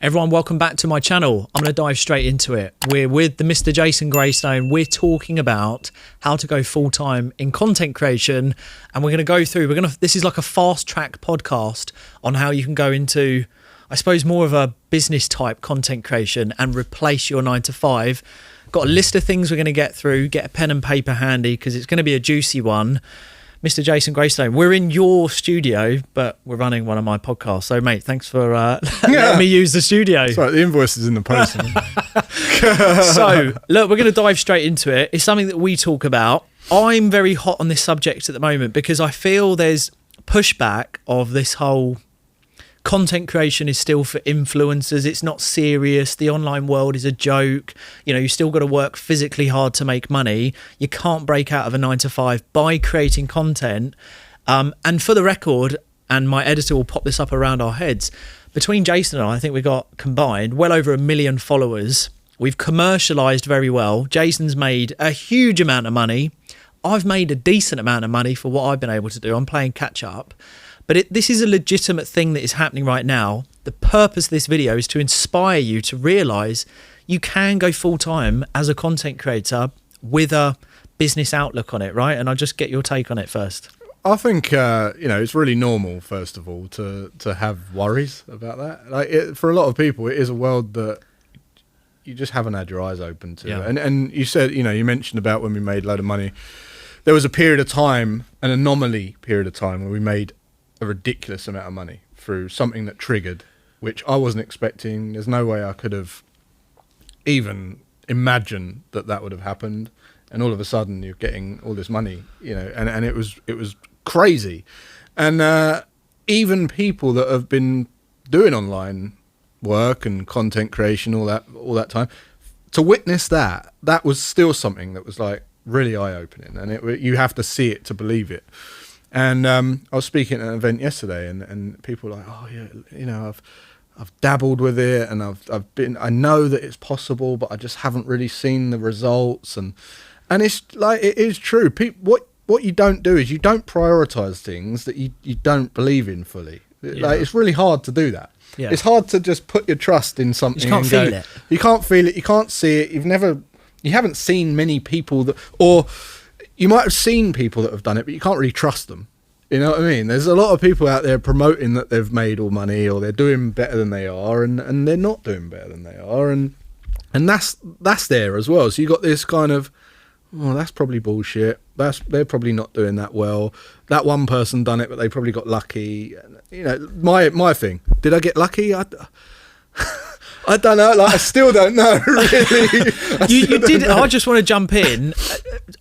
Everyone, welcome back to my channel. I'm going to dive straight into it. We're with the Mr. Jason Greystone. We're talking about how to go full-time in content creation, and we're going to go through, this is like a fast-track podcast on how you can go into, I suppose, more of a business type content creation and replace your 9 to 5. Got a list of things we're going to get through. Get a pen and paper handy because it's going to be a juicy one. Mr. Jason Greystone, we're in your studio, but we're running one of my podcasts. So, mate, thanks for letting me use the studio. Sorry, the invoice is in the post. So, look, we're going to dive straight into it. It's something that we talk about. I'm very hot on this subject at the moment because I feel there's pushback of this whole content creation is still for influencers. It's not serious. The online world is a joke. You know, you still got to work physically hard to make money. You can't break out of a 9 to 5 by creating content. And for the record, and my editor will pop this up around our heads, between Jason and I think we got combined well over 1 million followers. We've commercialised very well. Jason's made a huge amount of money. I've made a decent amount of money for what I've been able to do. I'm playing catch up. But this is a legitimate thing that is happening right now. The purpose of this video is to inspire you to realise you can go full-time as a content creator with a business outlook on it, right? And I'll just get your take on it first. I think, it's really normal, first of all, to have worries about that. Like for a lot of people, it is a world that you just haven't had your eyes open to. Yeah. And you said, you mentioned about when we made a load of money. There was a period of time, an anomaly period of time, where we made a ridiculous amount of money through something that triggered, which I wasn't expecting. There's no way I could have even imagined that would have happened. And all of a sudden you're getting all this money, and it was crazy. And even people that have been doing online work and content creation all that time, to witness that was still something that was like really eye-opening, and you have to see it to believe it. And I was speaking at an event yesterday, and people were like, "Oh yeah, I've dabbled with it, and I know that it's possible, but I just haven't really seen the results." And it's like, it is true. What you don't do is you don't prioritize things that you don't believe in fully. Yeah. Like, it's really hard to do that. Yeah. It's hard to just put your trust in something. You can't feel it. You can't feel it. You can't see it. You haven't seen many people that, or you might have seen people that have done it, but you can't really trust them. You know what I mean? There's a lot of people out there promoting that they've made all money, or they're doing better than they are, and they're not doing better than they are, and that's there as well. So you got this kind of, oh, that's probably bullshit. They're probably not doing that well. That one person done it, but they probably got lucky. My thing. Did I get lucky? I don't know. Like, I still don't know. Really. You did. I just want to jump in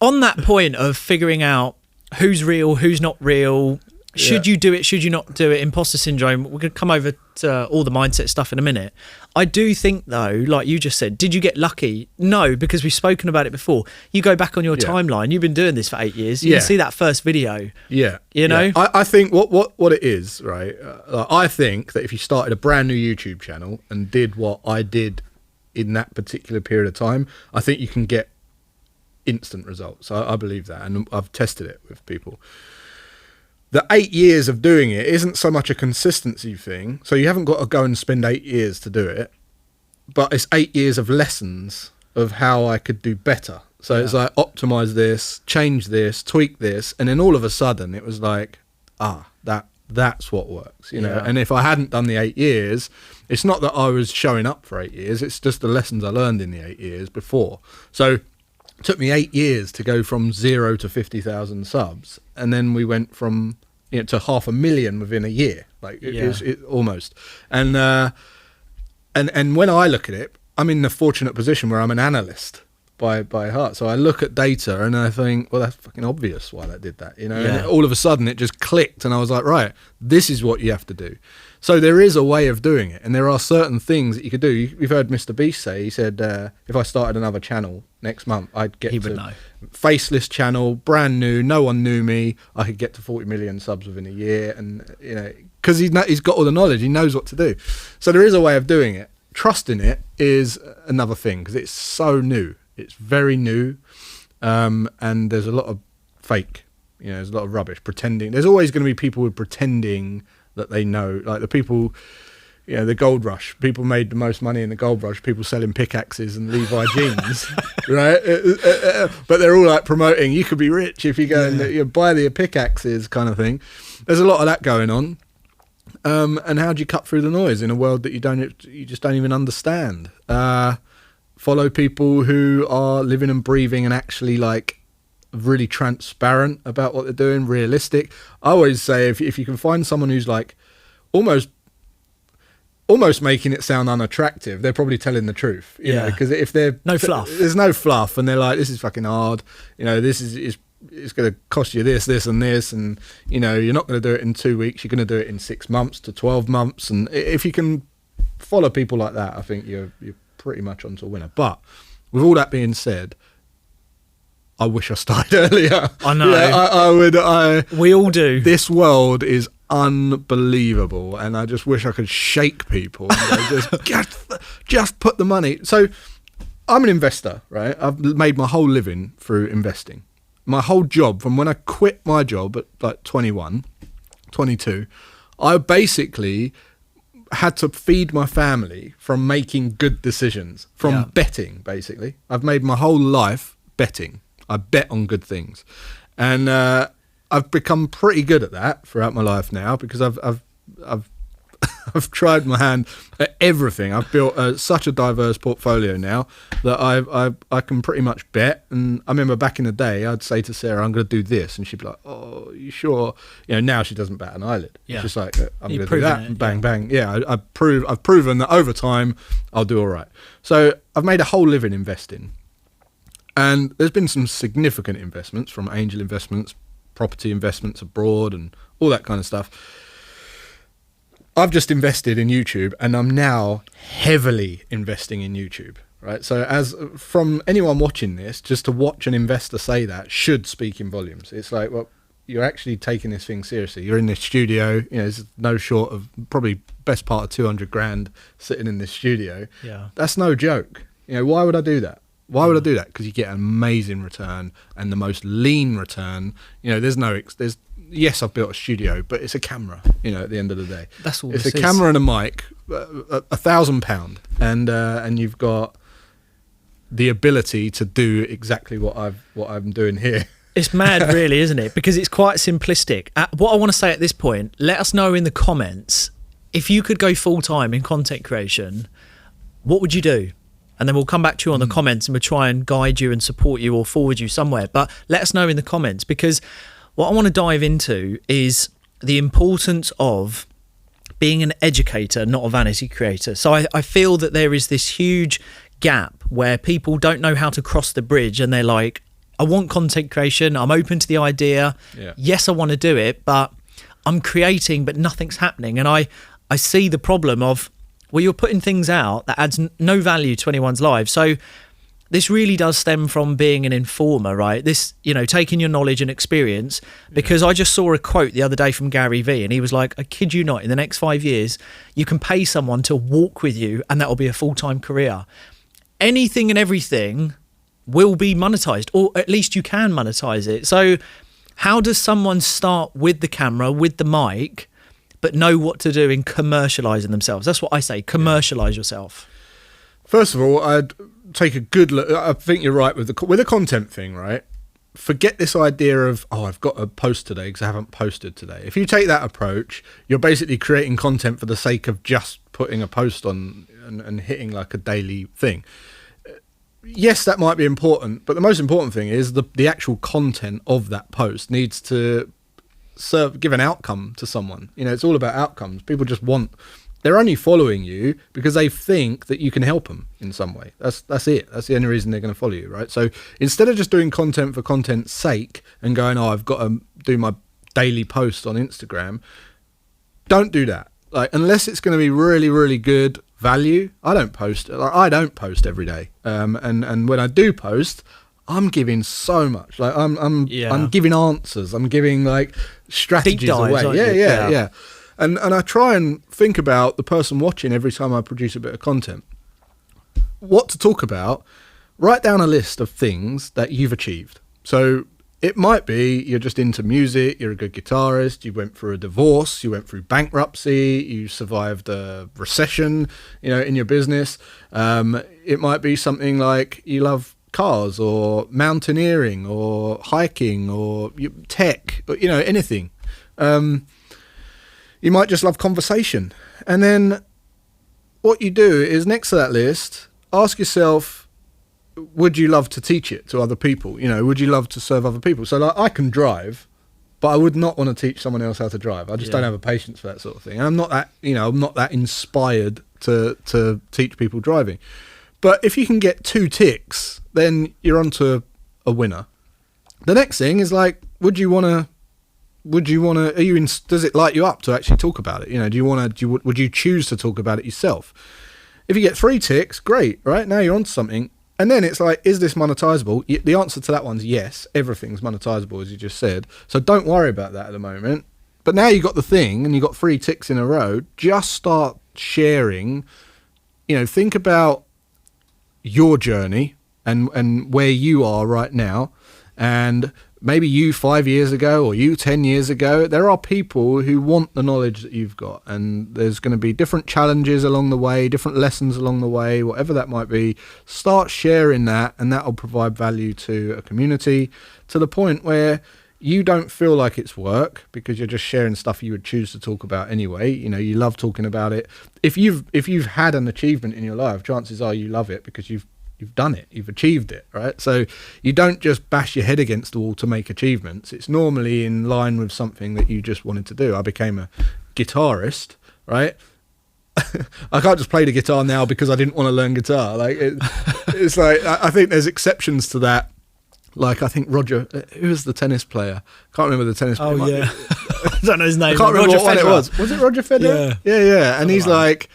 on that point of figuring out who's real, who's not real. Should you do it? Should you not do it? Imposter syndrome. We're going to come over to all the mindset stuff in a minute. I do think, though, like you just said, did you get lucky? No, because we've spoken about it before. You go back on your timeline. You've been doing this for 8 years. You can see that first video. Yeah. You know? Yeah. I think what it is, right? I think that if you started a brand new YouTube channel and did what I did in that particular period of time, I think you can get instant results. I believe that, and I've tested it with people. The 8 years of doing it isn't so much a consistency thing, so you haven't got to go and spend 8 years to do it, but it's 8 years of lessons of how I could do better. So it's like, optimize this, change this, tweak this, and then all of a sudden it was like, that's what works, And if I hadn't done the 8 years, it's not that I was showing up for 8 years, it's just the lessons I learned in the 8 years before. So it took me 8 years to go from 0 to 50,000 subs, and then we went from to 500,000 within a year, it almost. And when I look at it, I'm in the fortunate position where I'm an analyst by heart. So I look at data and I think, well, that's fucking obvious why that did that, And all of a sudden it just clicked, and I was like, right, this is what you have to do. So there is a way of doing it, and there are certain things that you could do. You've heard Mr. Beast say, he said, if I started another channel next month, I'd get faceless channel, brand new, no one knew me, I could get to 40 million subs within a year, and because he's got all the knowledge, he knows what to do. So there is a way of doing it. Trusting it is another thing, because it's so new. It's very new, and there's a lot of fake, there's a lot of rubbish, pretending. There's always going to be people with pretending that they know, like the people the gold rush. People made the most money in the gold rush. People selling pickaxes and Levi jeans, right? But they're all like promoting, you could be rich if you go and you buy the pickaxes kind of thing. There's a lot of that going on. And how do you cut through the noise in a world that you just don't even understand? Follow people who are living and breathing and actually like really transparent about what they're doing, realistic. I always say if you can find someone who's like almost making it sound unattractive, they're probably telling the truth, you know, because if they're no fluff, there's no fluff, and they're like, this is fucking hard, you know, this is it's going to cost you this and this, and you know, you're not going to do it in 2 weeks, you're going to do it in 6 months to 12 months, and if you can follow people like that, I think you're pretty much onto a winner. But with all that being said, I wish I started earlier. I know. We all do. This world is unbelievable, and I just wish I could shake people and go, just put the money. So I'm an investor, right? I've made my whole living through investing. My whole job, from when I quit my job at like 21, 22, I basically had to feed my family from making good decisions, from betting, basically. I've made my whole life betting. I bet on good things. And I've become pretty good at that throughout my life now, because I've tried my hand at everything. I've built such a diverse portfolio now that I can pretty much bet. And I remember back in the day, I'd say to Sarah, I'm going to do this, and she'd be like, "Oh, you sure?" You know, now she doesn't bat an eyelid. Yeah. It's just like, I'm going to do that, and bang, bang. Yeah, I've proven that over time I'll do all right. So I've made a whole living investing, and there's been some significant investments, from angel investments, property investments abroad, and all that kind of stuff. I've just invested in YouTube, and I'm now heavily investing in YouTube, right? So as from anyone watching this, just to watch an investor say that should speak in volumes. It's like, well, you're actually taking this thing seriously. You're in this studio, you know, there's no short of probably best part of 200 grand sitting in this studio. Yeah. That's no joke. You know, why would I do that? Why would I do that? Because you get an amazing return, and the most lean return. You know, yes, I've built a studio, but it's a camera, you know, at the end of the day. That's all it's a camera and a mic, £1,000, and you've got the ability to do exactly what I'm doing here. It's mad, really, isn't it? Because it's quite simplistic. What I want to say at this point, let us know in the comments, if you could go full-time in content creation, what would you do? And then we'll come back to you on the comments, and we'll try and guide you and support you or forward you somewhere. But let us know in the comments, because what I want to dive into is the importance of being an educator, not a vanity creator. So I feel that there is this huge gap where people don't know how to cross the bridge, and they're like, I want content creation, I'm open to the idea. Yeah. Yes, I want to do it, but I'm creating, but nothing's happening. And I see the problem of, well, you're putting things out that adds no value to anyone's life. So this really does stem from being an informer, right? This, you know, taking your knowledge and experience, because I just saw a quote the other day from Gary Vee, and he was like, I kid you not, in the next 5 years, you can pay someone to walk with you, and that will be a full-time career. Anything and everything will be monetized, or at least you can monetize it. So how does someone start with the camera, with the mic, but know what to do in commercializing themselves? That's what I say, commercialize yourself. First of all, I'd take a good look. I think you're right with the content thing, right? Forget this idea of, oh, I've got to post today because I haven't posted today. If you take that approach, you're basically creating content for the sake of just putting a post on and hitting like a daily thing. Yes, that might be important, but the most important thing is the actual content of that post needs to give an outcome to someone. You know, it's all about outcomes. People just they're only following you because they think that you can help them in some way. That's it. That's the only reason they're going to follow you, right? So instead of just doing content for content's sake and going, oh, I've got to do my daily post on Instagram, don't do that. Like, unless it's going to be really, really good value, I don't post every day. And when I do post, I'm giving so much. Like I'm giving answers. I'm giving like strategies away. Yeah. And I try and think about the person watching every time I produce a bit of content. What to talk about? Write down a list of things that you've achieved. So It might be you're just into music, you're a good guitarist, you went through a divorce, you went through bankruptcy, you survived a recession, in your business. It might be something like you love cars or mountaineering or hiking or tech, or, anything. You might just love conversation. And then what you do is next to that list, ask yourself, would you love to teach it to other people? Would you love to serve other people? So like, I can drive, but I would not want to teach someone else how to drive. I just don't have a patience for that sort of thing. And I'm not that inspired to teach people driving. But if you can get 2 ticks, then you're onto a winner. The next thing is like, does it light you up to actually talk about it? Would you choose to talk about it yourself? If you get 3 ticks, great, right? Now you're onto something. And then it's like, is this monetizable? The answer to that one's yes. Everything's monetizable, as you just said. So don't worry about that at the moment. But now you've got the thing and you've got 3 ticks in a row, just start sharing. Think about your journey and where you are right now. And maybe you 5 years ago or you 10 years ago, there are people who want the knowledge that you've got, and there's going to be different challenges along the way, different lessons along the way, whatever that might be. Start sharing that, and that will provide value to a community to the point where you don't feel like it's work because you're just sharing stuff you would choose to talk about anyway. You love talking about it. If you've had an achievement in your life, chances are you love it because you've done it, you've achieved it, right? So you don't just bash your head against the wall to make achievements. It's normally in line with something that you just wanted to do. I became a guitarist, right? I can't just play the guitar now because I didn't want to learn guitar. Like it's like, I think there's exceptions to that. Like I think Roger, who was the tennis player? Can't remember the tennis player. Oh yeah, I don't know his name. I can't remember what one it was. Was it Roger Federer? Yeah. And he's like,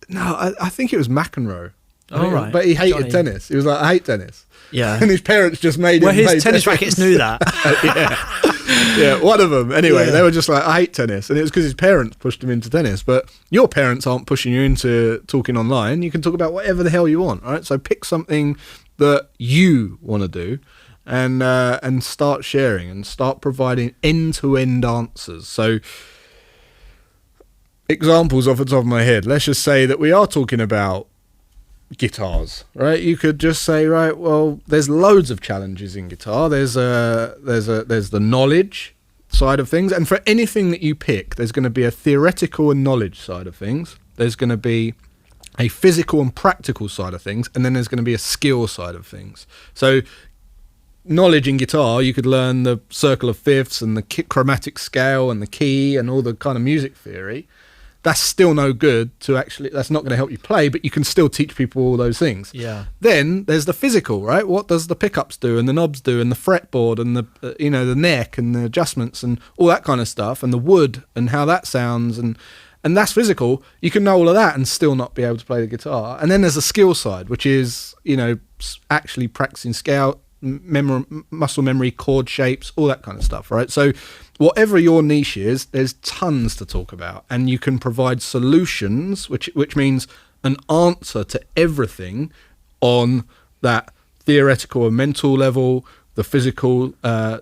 no, I think it was McEnroe. Right. But he hated tennis. He was like, I hate tennis. Yeah. And his parents just made him play his tennis rackets knew that. Yeah, one of them. Anyway, they were just like, I hate tennis. And it was because his parents pushed him into tennis. But your parents aren't pushing you into talking online. You can talk about whatever the hell you want, right? So pick something that you want to do and start sharing and start providing end-to-end answers. So examples off the top of my head. Let's just say that we are talking about guitars, right? You could just say, right, well, there's loads of challenges in guitar. There's the knowledge side of things, and for anything that you pick, there's going to be a theoretical and knowledge side of things. There's going to be a physical and practical side of things, and then there's going to be a skill side of things. So knowledge in guitar, you could learn the circle of fifths and the chromatic scale and the key and all the kind of music theory. That's still no good that's not going to help you play, but you can still teach people all those things. Yeah. Then there's the physical, right? What does the pickups do and the knobs do and the fretboard and the neck and the adjustments and all that kind of stuff and the wood and how that sounds and that's physical. You can know all of that and still not be able to play the guitar. And then there's the skill side, which is, actually practicing scale, muscle memory, chord shapes, all that kind of stuff, right? So whatever your niche is, there's tons to talk about, and you can provide solutions, which means an answer to everything on that theoretical and mental level, the physical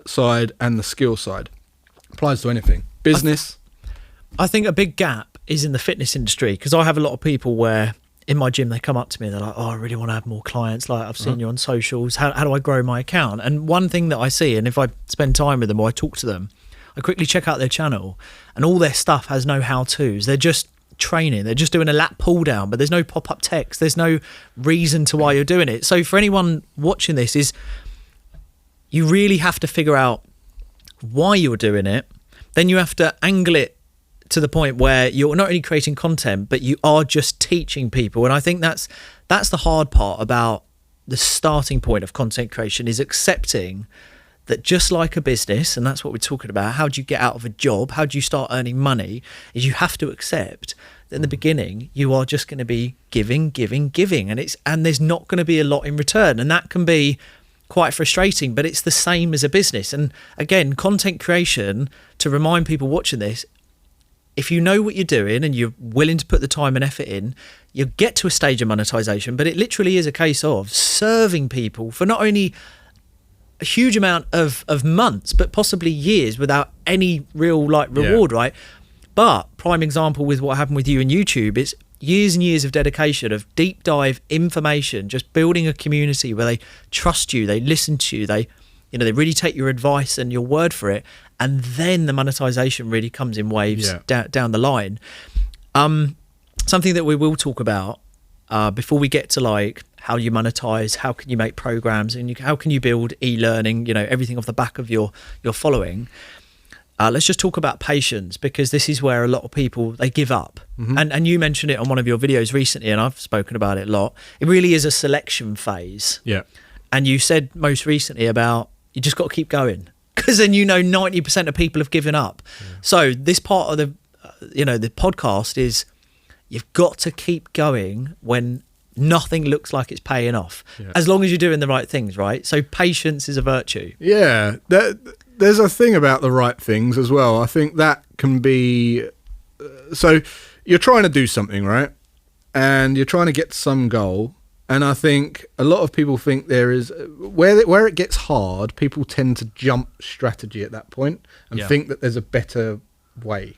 side, and the skill side. Applies to anything. Business. I think a big gap is in the fitness industry, because I have a lot of people where in my gym, they come up to me and they're like, oh, I really want to have more clients. Like, I've seen you on socials. How do I grow my account? And one thing that I see, and if I spend time with them or I talk to them, I quickly check out their channel, and all their stuff has no how-tos. They're just training. They're just doing a lat pull down, but there's no pop-up text. There's no reason to why you're doing it. So for anyone watching this, is you really have to figure out why you're doing it. Then you have to angle it to the point where you're not only creating content, but you are just teaching people. And I think that's the hard part about the starting point of content creation, is accepting that just like a business, and that's what we're talking about, how do you get out of a job, how do you start earning money, is you have to accept that in the beginning you are just going to be giving, and there's not going to be a lot in return. And that can be quite frustrating, but it's the same as a business. And again, content creation, to remind people watching this, if you know what you're doing and you're willing to put the time and effort in, you get to a stage of monetization. But it literally is a case of serving people for not only a huge amount of months, but possibly years without any real like reward, right? But prime example with what happened with you and YouTube, it's years and years of dedication, of deep dive information, just building a community where they trust you, they listen to you, they really take your advice and your word for it, and then the monetization really comes in waves down the line. Something that we will talk about before we get to like how you monetize, how can you make programs, and how can you build e-learning, everything off the back of your following. Let's just talk about patience, because this is where a lot of people, they give up. And you mentioned it on one of your videos recently, and I've spoken about it a lot. It really is a selection phase. Yeah. And you said most recently about you just got to keep going, because then 90% of people have given up. So this part of the the podcast is you've got to keep going when nothing looks like it's paying off, as long as you're doing the right things, right? So patience is a virtue. Yeah, there's a thing about the right things as well. I think that can be... So you're trying to do something, right? And you're trying to get some goal. And I think a lot of people think there is... Where it gets hard, people tend to jump strategy at that point and think that there's a better way.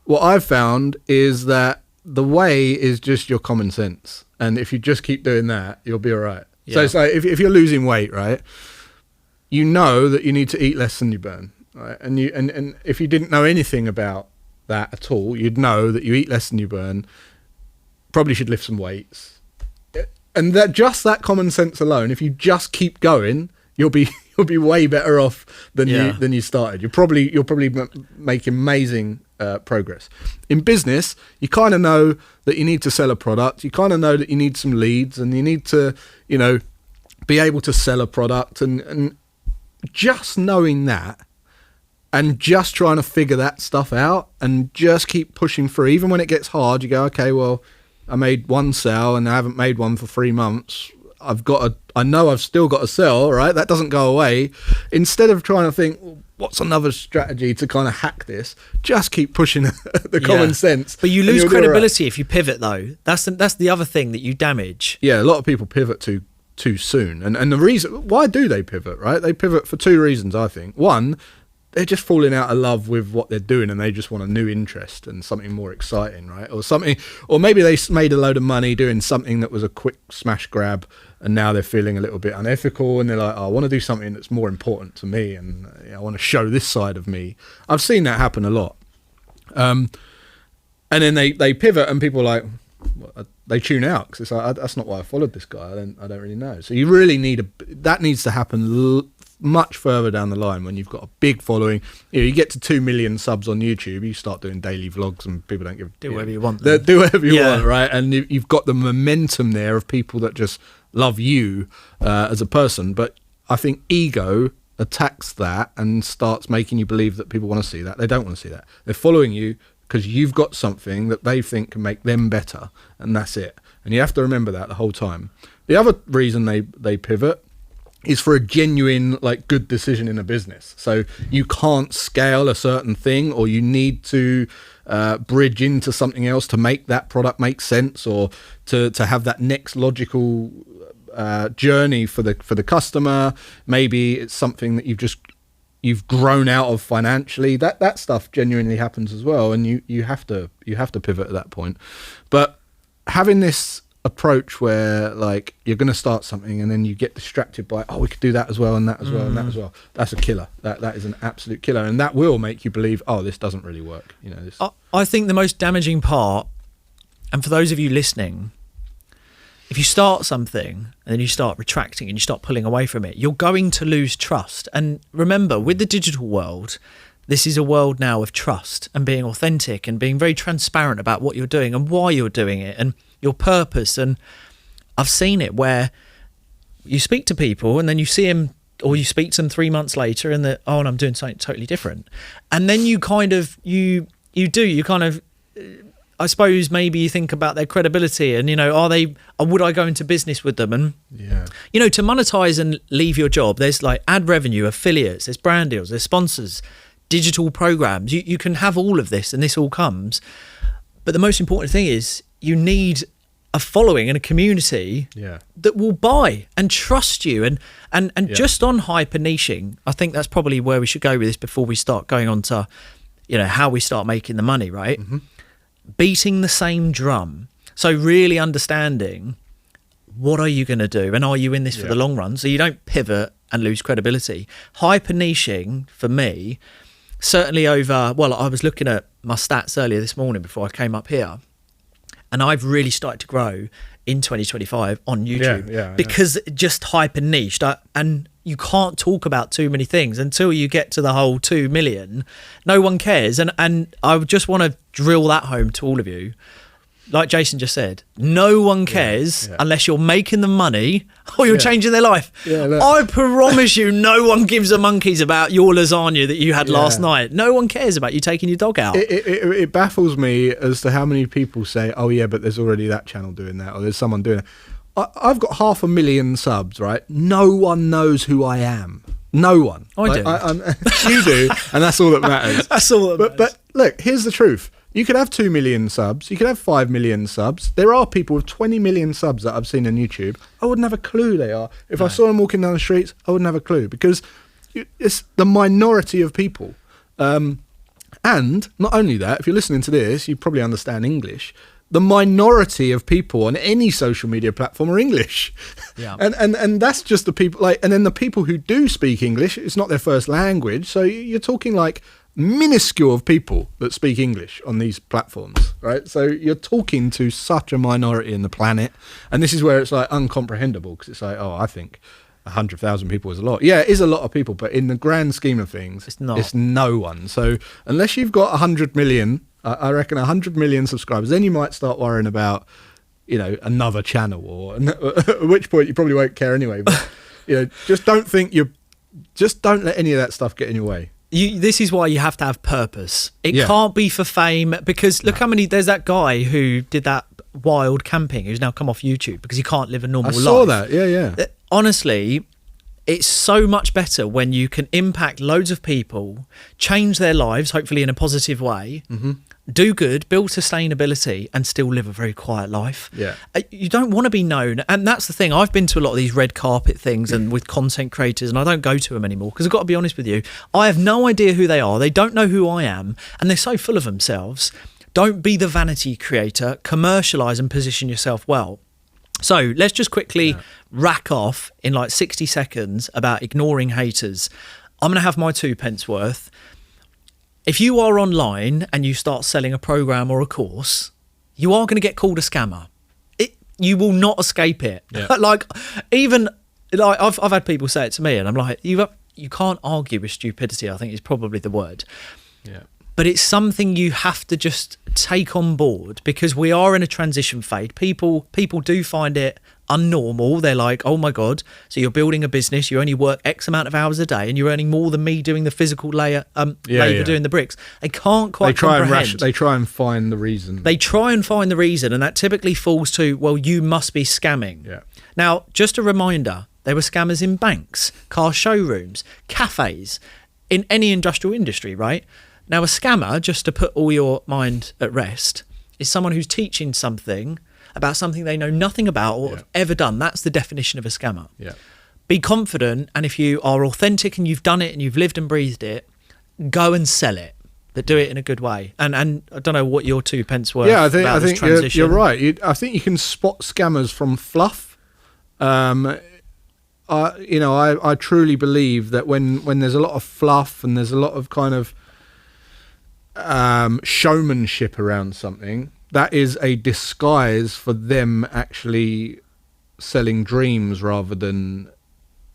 What I've found is that the way is just your common sense. And if you just keep doing that, you'll be all right. So it's like if you're losing weight, right, you know that you need to eat less than you burn, right? And if you didn't know anything about that at all, you'd know that you eat less than you burn, probably should lift some weights. And that common sense alone, if you just keep going, you'll be way better off than you started. You'll probably make amazing progress. In business, you kind of know that you need to sell a product. You kind of know that you need some leads, and you need to, be able to sell a product. And just knowing that, and just trying to figure that stuff out, and just keep pushing through. Even when it gets hard, you go, okay, well, I made one sale and I haven't made one for 3 months. I know I've still got to sell, right? That doesn't go away. Instead of trying to think, well, what's another strategy to kind of hack this? Just keep pushing the common sense. But you lose credibility if you pivot, though. That's the other thing that you damage. Yeah, a lot of people pivot too soon. And the reason, why do they pivot, right? They pivot for 2 reasons, I think. One, they're just falling out of love with what they're doing, and they just want a new interest and something more exciting, right? Or maybe they made a load of money doing something that was a quick smash grab, and now they're feeling a little bit unethical, and they're like, I want to do something that's more important to me, and I want to show this side of me. I've seen that happen a lot. And then they pivot, and people are like, they tune out, because it's like, that's not why I followed this guy. I don't really know. So you really that needs to happen much further down the line, when you've got a big following. You get to 2 million subs on YouTube, you start doing daily vlogs, and people don't give... Do whatever you want. Do whatever you want, right? And you've got the momentum there of people that just love you as a person. But I think ego attacks that and starts making you believe that people want to see that. They don't want to see that. They're following you because you've got something that they think can make them better, and that's it. And you have to remember that the whole time. The other reason they pivot is for a genuine, like, good decision in a business. So you can't scale a certain thing, or you need to bridge into something else to make that product make sense, or to have that next logical journey for the customer. Maybe it's something that you've grown out of financially. That stuff genuinely happens as well, and you have to pivot at that point. But having this approach where, like, you're going to start something and then you get distracted by, we could do that as well, and that as well, and that as well, that's a killer. That is an absolute killer, and that will make you believe, this doesn't really work. I think the most damaging part, and for those of you listening, if you start something and then you start retracting and you start pulling away from it, you're going to lose trust. And remember, with the digital world, this is a world now of trust and being authentic and being very transparent about what you're doing and why you're doing it and your purpose. And I've seen it where you speak to people and then you see them, or you speak to them 3 months later, and and I'm doing something totally different. And then you kind of, I suppose maybe you think about their credibility and, would I go into business with them? And, to monetize and leave your job, there's like ad revenue, affiliates, there's brand deals, there's sponsors, digital programs. You can have all of this, and this all comes. But the most important thing is you need a following and a community that will buy and trust you. And just on hyper niching, I think that's probably where we should go with this before we start going on to, how we start making the money, right? Mm-hmm. Beating the same drum. So really understanding, what are you going to do? And are you in this for the long run? So you don't pivot and lose credibility. Hyper niching, for me, certainly I was looking at my stats earlier this morning before I came up here, and I've really started to grow in 2025 on YouTube because just hyper niched. And you can't talk about too many things until you get to the whole 2 million. No one cares. And I just want to drill that home to all of you. Like Jason just said, no one cares unless you're making them money or you're changing their life. I promise you, no one gives a monkeys about your lasagna that you had last night. No one cares about you taking your dog out. It baffles me as to how many people say, oh yeah, but there's already that channel doing that, or there's someone doing it. I've got 500,000 subs, right? No one knows who I am. No one. I do. You do, and that's all that matters. That's all that matters. But look, here's the truth. You could have 2 million subs. You could have 5 million subs. There are people with 20 million subs that I've seen on YouTube. I wouldn't have a clue they are. If I saw them walking down the streets, I wouldn't have a clue, because it's the minority of people. And not only that, if you're listening to this, you probably understand English. The minority of people on any social media platform are English. Yeah. And that's just the people, and then the people who do speak English, it's not their first language. So you're talking like minuscule of people that speak English on these platforms, right? So you're talking to such a minority in the planet, and this is where it's like uncomprehendable, because it's like, I think 100,000 people is a lot. Yeah, it is a lot of people, but in the grand scheme of things, it's no one. So unless you've got 100 million, I reckon 100 million subscribers, then you might start worrying about, another channel, or at which point you probably won't care anyway. But just don't let any of that stuff get in your way. This is why you have to have purpose. It can't be for fame, because look how many, there's that guy who did that wild camping who's now come off YouTube because he can't live a normal life. I saw that, yeah. Honestly, it's so much better when you can impact loads of people, change their lives, hopefully in a positive way, do good, build sustainability, and still live a very quiet life. Yeah. You don't want to be known. And that's the thing. I've been to a lot of these red carpet things and with content creators, and I don't go to them anymore because I've got to be honest with you. I have no idea who they are. They don't know who I am. And they're so full of themselves. Don't be the vanity creator. Commercialise and position yourself well. So let's just quickly rack off in like 60 seconds about ignoring haters. I'm going to have my 2 pence worth. If you are online and you start selling a program or a course, you are going to get called a scammer. You will not escape it. Yeah. I've had people say it to me, and I'm like, you can't argue with stupidity, I think is probably the word. Yeah. But it's something you have to just take on board, because we are in a transition phase. People do find it unnormal. They're like, oh my God, so you're building a business, you only work X amount of hours a day and you're earning more than me doing the physical labour doing the bricks. They can't quite comprehend. They try and find the reason. And that typically falls to, well, you must be scamming. Yeah. Now, just a reminder, there were scammers in banks, car showrooms, cafes, in any industrial industry, right? Now, a scammer, just to put all your mind at rest, is someone who's teaching something about something they know nothing about or have ever done. That's the definition of a scammer. Yeah. Be confident, and if you are authentic and you've done it and you've lived and breathed it, go and sell it, but do it in a good way. And I don't know what your 2 pence worth. Yeah, I think you're right. I think you can spot scammers from fluff. I truly believe that when there's a lot of fluff and there's a lot of kind of showmanship around something, that is a disguise for them actually selling dreams rather than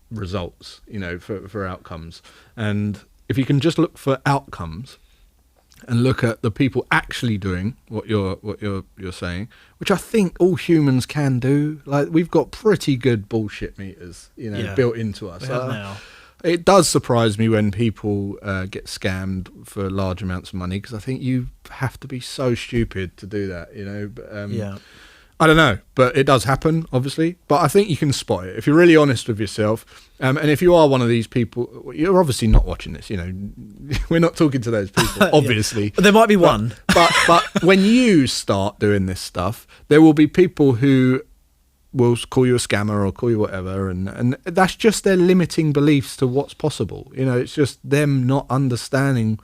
results, for outcomes. And if you can just look for outcomes and look at the people actually doing what you're saying, which I think all humans can do. Like, we've got pretty good bullshit meters, built into us. Now. It does surprise me when people get scammed for large amounts of money, because I think you have to be so stupid to do that, But, I don't know, but it does happen, obviously. But I think you can spot it if you're really honest with yourself. And if you are one of these people, you're obviously not watching this. You know, we're not talking to those people, obviously. But there might be one. But when you start doing this stuff, there will be people who will call you a scammer or call you whatever, and that's just their limiting beliefs to what's possible. You know, it's just them not understanding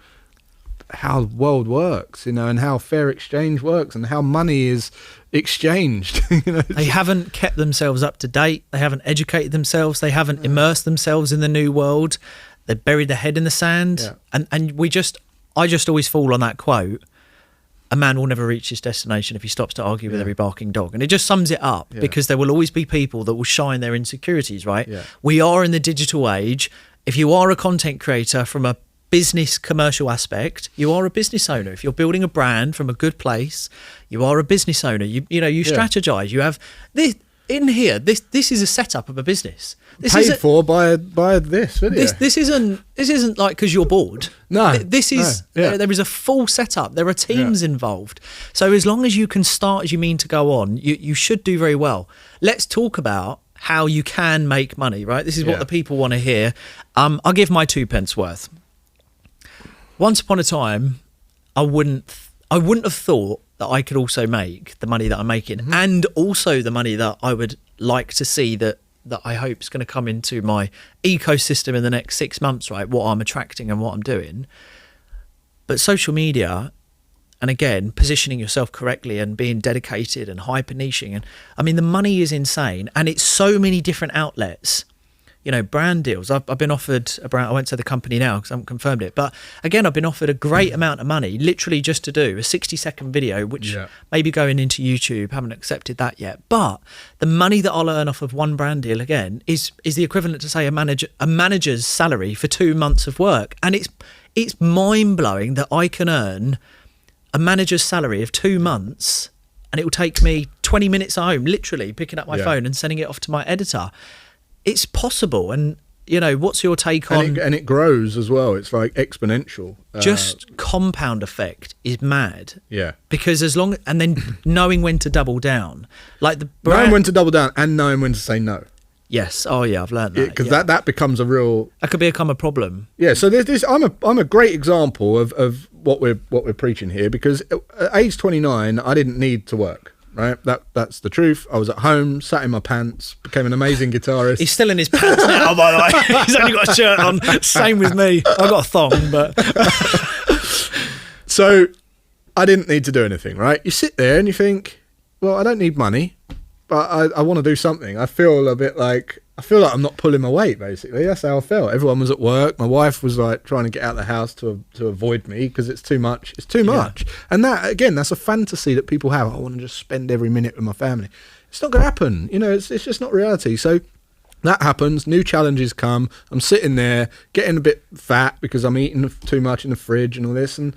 how the world works, you know, and how fair exchange works and how money is exchanged. You know, they haven't kept themselves up to date. They haven't educated themselves. They haven't immersed themselves in the new world. They've buried their head in the sand. Yeah. And I just always fall on that quote. A man will never reach his destination if he stops to argue with every barking dog. And it just sums it up, because there will always be people that will shine their insecurities, right? Yeah. We are in the digital age. If you are a content creator from a business commercial aspect, you are a business owner. If you're building a brand from a good place, you are a business owner. You strategize. You have this in here. This is a setup of a business. This paid for by this video. This isn't like because you're bored. No, this is there is a full setup. There are teams involved. So as long as you can start as you mean to go on, you should do very well. Let's talk about how you can make money. Right, this is what the people want to hear. I'll give my 2 pence worth. Once upon a time, I wouldn't have thought that I could also make the money that I'm making, and also the money that I would like to see that I hope is going to come into my ecosystem in the next 6 months, right? What I'm attracting and what I'm doing. But social media, and again, positioning yourself correctly and being dedicated and hyper niching, and I mean, the money is insane, and it's so many different outlets. You know, brand deals. I've been offered a brand. I won't say the company now because I haven't confirmed it. But again, I've been offered a great amount of money, literally just to do a 60-second video, which may be going into YouTube. Haven't accepted that yet. But the money that I'll earn off of one brand deal again is the equivalent to, say, a manager's salary for 2 months of work. And it's mind blowing that I can earn a manager's salary of 2 months, and it will take me 20 minutes at home, literally picking up my phone and sending it off to my editor. It's possible. And, you know, what's your take on... And it grows as well. It's like exponential. Just compound effect is mad. Yeah. Because and then knowing when to double down. Like the brand... Knowing when to double down and knowing when to say no. Yes. Oh, yeah, I've learned that. Because that becomes a real... That could become a problem. Yeah, so there's this... I'm a great example of what we're preaching here, because at age 29, I didn't need to work. Right, that's the truth. I was at home, sat in my pants, became an amazing guitarist. He's still in his pants now, by the way. He's only got a shirt on. Same with me. I've got a thong, but... So I didn't need to do anything, right? You sit there and you think, well, I don't need money, but I want to do something. I feel like I'm not pulling my weight, basically. That's how I felt. Everyone was at work. My wife was like trying to get out of the house to avoid me because it's too much. It's too much. And that, again, that's a fantasy that people have. I want to just spend every minute with my family. It's not going to happen. You know, it's just not reality. So that happens. New challenges come. I'm sitting there getting a bit fat because I'm eating too much in the fridge and all this. And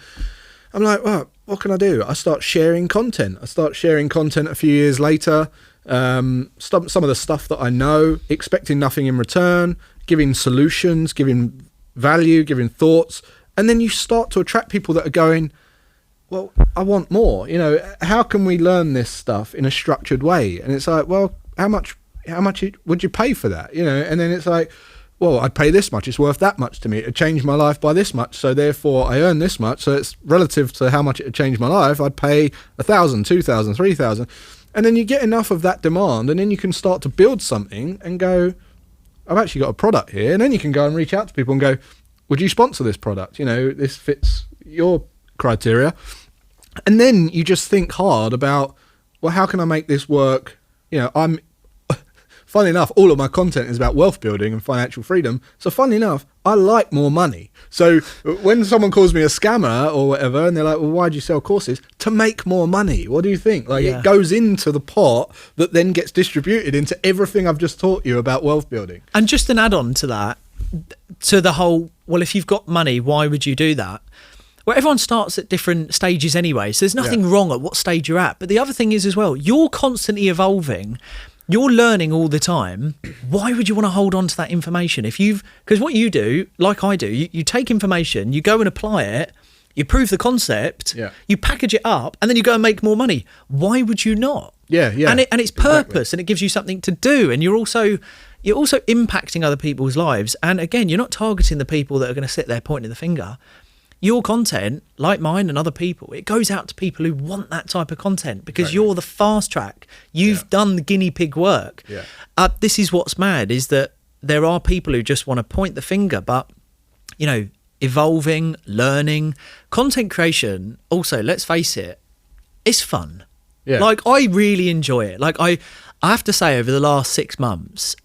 I'm like, well, what can I do? I start sharing content. A few years later. Some of the stuff that I know, expecting nothing in return, giving solutions, giving value, giving thoughts, and then you start to attract people that are going, well, I want more. You know, how can we learn this stuff in a structured way? And it's like, well, how much would you pay for that? You know, and then it's like, well, I'd pay this much. It's worth that much to me. It would change my life by this much. So therefore I earn this much. So it's relative to how much it would change my life. I'd pay 1,000, 2,000, 3,000. And then you get enough of that demand, and then you can start to build something and go, I've actually got a product here. And then you can go and reach out to people and go, would you sponsor this product? You know, this fits your criteria. And then you just think hard about, well, how can I make this work? You know, funnily enough, all of my content is about wealth building and financial freedom. So funnily enough, I like more money. So when someone calls me a scammer or whatever, and they're like, well, why do you sell courses? To make more money. What do you think? Like, it goes into the pot that then gets distributed into everything I've just taught you about wealth building. And just an add-on to that, to the whole, well, if you've got money, why would you do that? Well, everyone starts at different stages anyway, so there's nothing wrong at what stage you're at. But the other thing is as well, you're constantly evolving. You're learning all the time. Why would you want to hold on to that information? Because what you do, like I do, you take information, you go and apply it, you prove the concept, you package it up, and then you go and make more money. Why would you not? Yeah, yeah. And it's purpose, and it gives you something to do, and you're also impacting other people's lives. And again, you're not targeting the people that are going to sit there pointing the finger. Your content, like mine and other people, it goes out to people who want that type of content, because you're the fast track. You've done the guinea pig work. Yeah. This is what's mad, is that there are people who just want to point the finger, but, you know, evolving, learning, content creation, also, let's face it, it's fun. Yeah. Like, I really enjoy it. Like, I have to say, over the last 6 months,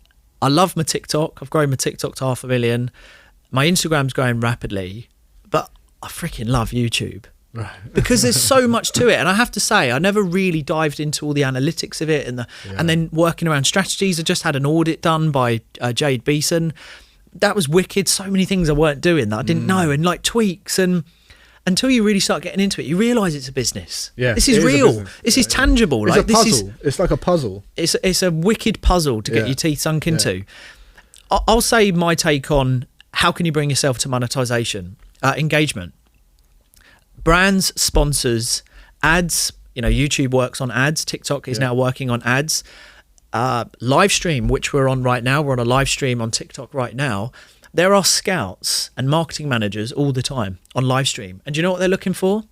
I love my TikTok. I've grown my TikTok to 500,000. My Instagram's growing rapidly, but I freaking love YouTube. Right. Because there's so much to it. And I have to say, I never really dived into all the analytics of it and then working around strategies. I just had an audit done by Jade Beeson. That was wicked. So many things I weren't doing that I didn't know, and like tweaks, and until you really start getting into it, you realise it's a business. Yeah, this is real. This is tangible. It's like a puzzle. this is. It's like a puzzle. It's a wicked puzzle to get your teeth sunk into. I'll say my take on how can you bring yourself to monetization, engagement. Brands, sponsors, ads. You know, YouTube works on ads. TikTok is now working on ads. Live stream, which we're on right now. We're on a live stream on TikTok right now. There are scouts and marketing managers all the time on live stream. And do you know what they're looking for?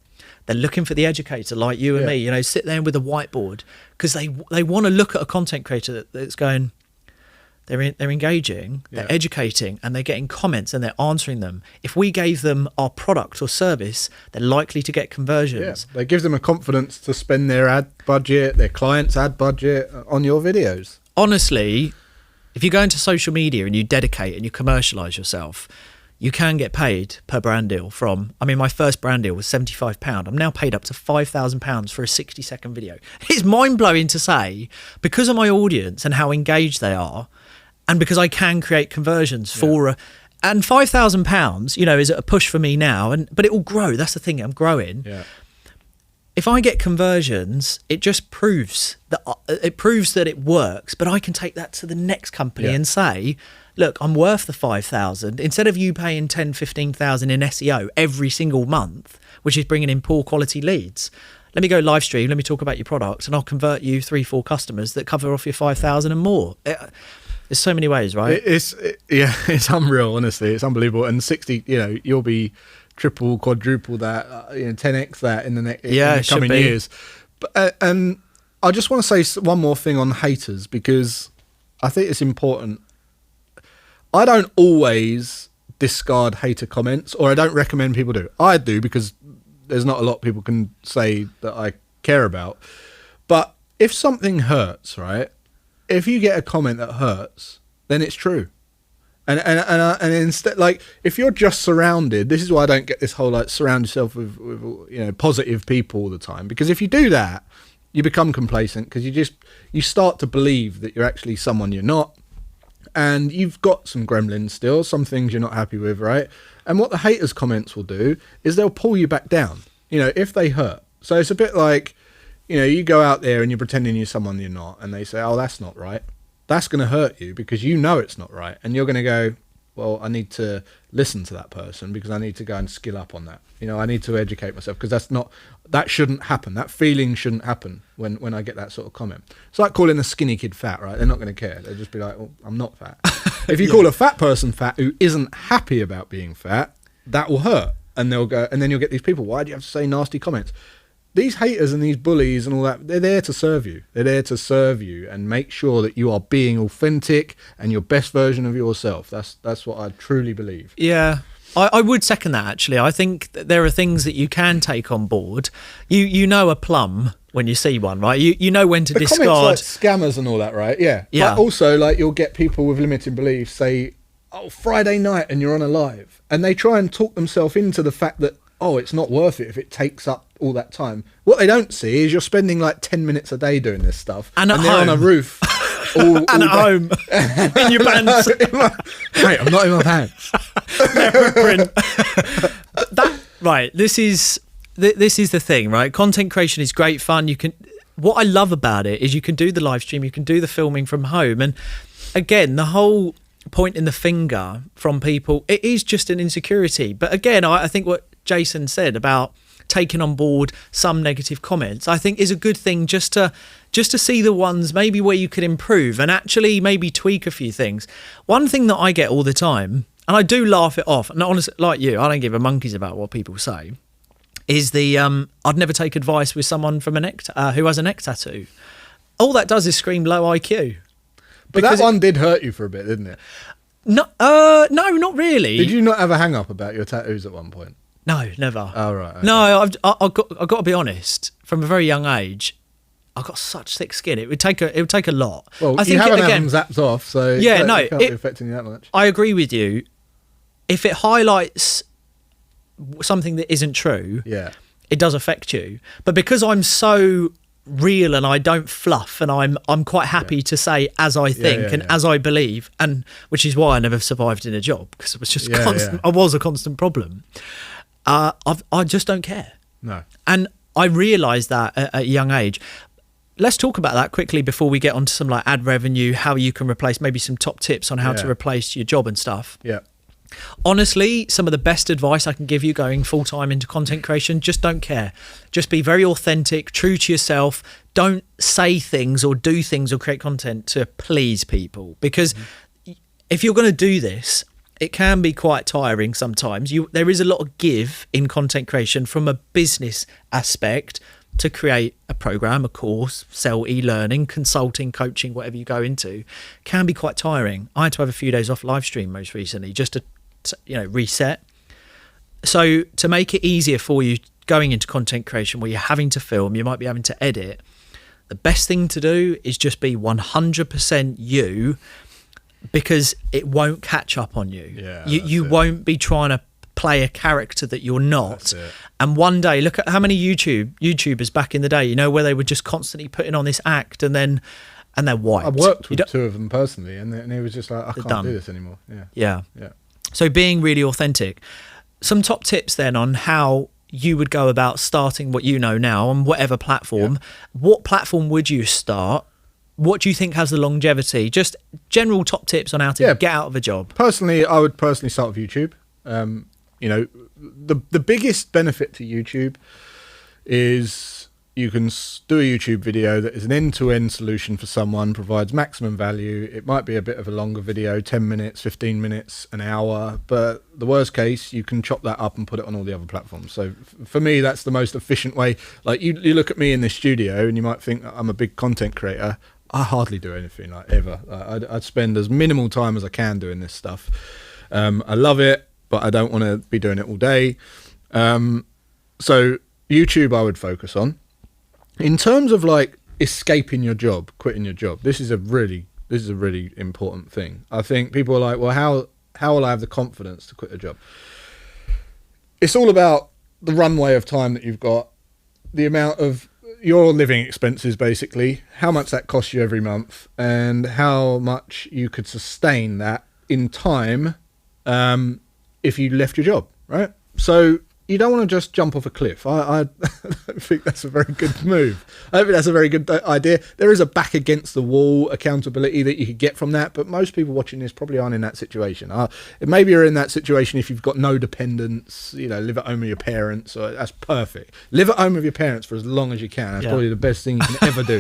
They're looking for the educator like you and me, you know, sit there with a whiteboard, because they want to look at a content creator that's going, they're engaging, they're educating, and they're getting comments and they're answering them. If we gave them our product or service, they're likely to get conversions. Yeah, they give them a confidence to spend their ad budget, their clients' ad budget on your videos. Honestly, if you go into social media and you dedicate and you commercialise yourself, you can get paid per brand deal from, I mean, my first brand deal was £75. I'm now paid up to £5,000 for a 60-second video. It's mind-blowing to say, because of my audience and how engaged they are, and because I can create conversions for and £5,000, you know, is a push for me now, but it will grow. That's the thing, I'm growing. Yeah. If I get conversions, it just proves that it works. But I can take that to the next company and say, look, I'm worth the 5,000. Instead of you paying 10, 15,000 in SEO every single month, which is bringing in poor quality leads, let me go live stream. Let me talk about your product, and I'll convert you 3-4 customers that cover off your 5,000 and more. There's so many ways, right? It's unreal. Honestly, it's unbelievable. And 60, you know, you'll be triple, quadruple that, 10x that in the coming years. But and I just want to say one more thing on haters, because I think it's important. I don't always discard hater comments, or I don't recommend people do. I do, because there's not a lot people can say that I care about. But if something hurts, right? If you get a comment that hurts, then it's true. And instead, like, if you're just surrounded, this is why I don't get this whole, like, surround yourself with positive people all the time. Because if you do that, you become complacent, because you start to believe that you're actually someone you're not. And you've got some gremlins still, some things you're not happy with, right? And what the haters' comments will do is they'll pull you back down, if they hurt. So it's a bit like, you go out there and you're pretending you're someone you're not, and they say, oh, that's not right. That's going to hurt you, because you know it's not right. And you're going to go, well, I need to listen to that person, because I need to go and skill up on that. I need to educate myself, because that shouldn't happen. That feeling shouldn't happen when I get that sort of comment. It's like calling a skinny kid fat, right? They're not going to care. They'll just be like, well, I'm not fat. If you call a fat person fat who isn't happy about being fat, that will hurt. And they'll go, and then you'll get these people, why do you have to say nasty comments? These haters and these bullies and all that, they're there to serve you. They're there to serve you and make sure that you are being authentic and your best version of yourself. That's what I truly believe. Yeah, I would second that, actually. I think that there are things that you can take on board. You know a plum when you see one, right? You know when to discard. Comments like scammers and all that, right? Yeah. But also, like, you'll get people with limited beliefs say, oh, Friday night and you're on a live. And they try and talk themselves into the fact that, oh, it's not worth it if it takes up all that time. What they don't see is you're spending like 10 minutes a day doing this stuff. And at they're home. on a roof. And at home. In your pants. Mate, I'm not in my pants. This is the thing, right? Content creation is great fun. What I love about it is you can do the live stream, you can do the filming from home. And again, the whole pointing the finger from people, it is just an insecurity. But again, I think what Jason said about taking on board some negative comments, I think is a good thing, just to just to see the ones maybe where you could improve and actually maybe tweak a few things. One thing that I get all the time, and I do laugh it off, and honestly, like you, I don't give a monkeys about what people say, is the I'd never take advice with someone from who has a neck tattoo. All that does is scream low IQ. But that one did hurt you for a bit, didn't it? No, not really. Did you not have a hang up about your tattoos at one point? No, never. Oh, right. Okay. No, I've got to be honest. From a very young age, I got such thick skin. It would take a lot. Well, I you haven't had them zapped off, so it can't be affecting you that much. I agree with you. If it highlights something that isn't true, it does affect you. But because I'm so real and I don't fluff, and I'm quite happy to say as I think and as I believe, and which is why I never survived in a job, because it was just constant. I was a constant problem. I just don't care. No. And I realised that at a young age. Let's talk about that quickly before we get onto some like ad revenue, how you can replace, maybe some top tips on how to replace your job and stuff. Yeah. Honestly, some of the best advice I can give you going full-time into content creation, just don't care. Just be very authentic, true to yourself. Don't say things or do things or create content to please people, because if you're going to do this, it can be quite tiring sometimes. There is a lot of give in content creation from a business aspect to create a program, a course, sell e-learning, consulting, coaching, whatever you go into, can be quite tiring. I had to have a few days off live stream most recently just to reset. So to make it easier for you going into content creation where you're having to film, you might be having to edit, the best thing to do is just be 100% you, because it won't catch up on you. You won't be trying to play a character that you're not. And one day, look at how many YouTubers back in the day, where they were just constantly putting on this act and they're wiped. I've worked with two of them personally, and it was just like, I can't do this anymore. Yeah. So being really authentic. Some top tips then on how you would go about starting what you know now on whatever platform. What platform would you start? What do you think has the longevity? Just general top tips on how to get out of a job. Personally, I would start with YouTube. The biggest benefit to YouTube is you can do a YouTube video that is an end-to-end solution for someone, provides maximum value. It might be a bit of a longer video, 10 minutes, 15 minutes, an hour, but the worst case, you can chop that up and put it on all the other platforms. So for me, that's the most efficient way. Like you look at me in this studio and you might think I'm a big content creator. I hardly do anything like ever. I'd spend as minimal time as I can doing this stuff. I love it, but I don't want to be doing it all day. So YouTube I would focus on. In terms of like escaping your job, quitting your job, this is a really important thing. I think people are like, well, how will I have the confidence to quit a job? It's all about the runway of time that you've got, the amount of your living expenses, basically, how much that costs you every month, and how much you could sustain that in time if you left your job, right? So you don't want to just jump off a cliff. I don't think that's a very good move. I don't think that's a very good idea. There is a back against the wall accountability that you could get from that, but most people watching this probably aren't in that situation. Maybe you're in that situation if you've got no dependents, live at home with your parents. That's perfect. Live at home with your parents for as long as you can. That's probably the best thing you can ever do.